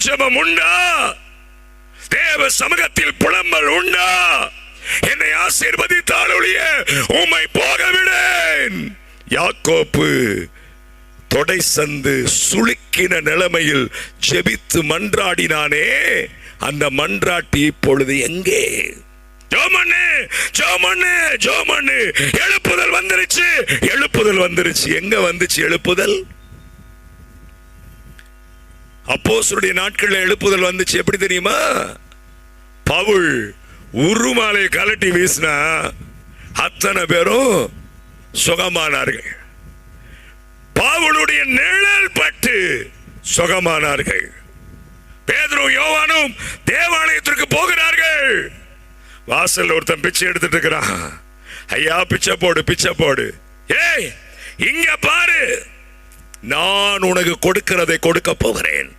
ஜெபம் உண்டா? தேவ சமூகத்தில் புலம்பல் உண்டா? என்னை ஆசீர்வதித்தால் ஒழிய உம்மை போக விடேன். யாக்கோப்பு தொடை சந்து சுளுக்கின நிலைமையில் ஜெபித்து மன்றாடினானே, அந்த மன்றாட்டி இப்பொழுது எங்கே? எழுப்புதல் வந்துருச்சு, எழுப்புதல் வந்துருச்சு. எங்க வந்துச்சு எழுப்புதல்? அப்போஸ்தலருடைய நாட்களில் எழுப்புதல் வந்துச்சு. எப்படி தெரியுமா? பவுல் உருமாலை கலட்டி வீசினா அத்தனை பேரும் சுகமானார்கள். பவுலுடைய நிழல் பட்டு சுகமானார்கள். பேதுரும் யோவானும் தேவாலயத்திற்கு போகிறார்கள். வாசல் ஒருத்தன் பிச்சை எடுத்துட்டு இருக்கிறான். ஐயா பிச்சை போடு, பிச்சை போடு. ஏய் இங்க பாரு, நான் உனக்கு கொடுக்கிறதை கொடுக்க போகிறேன்.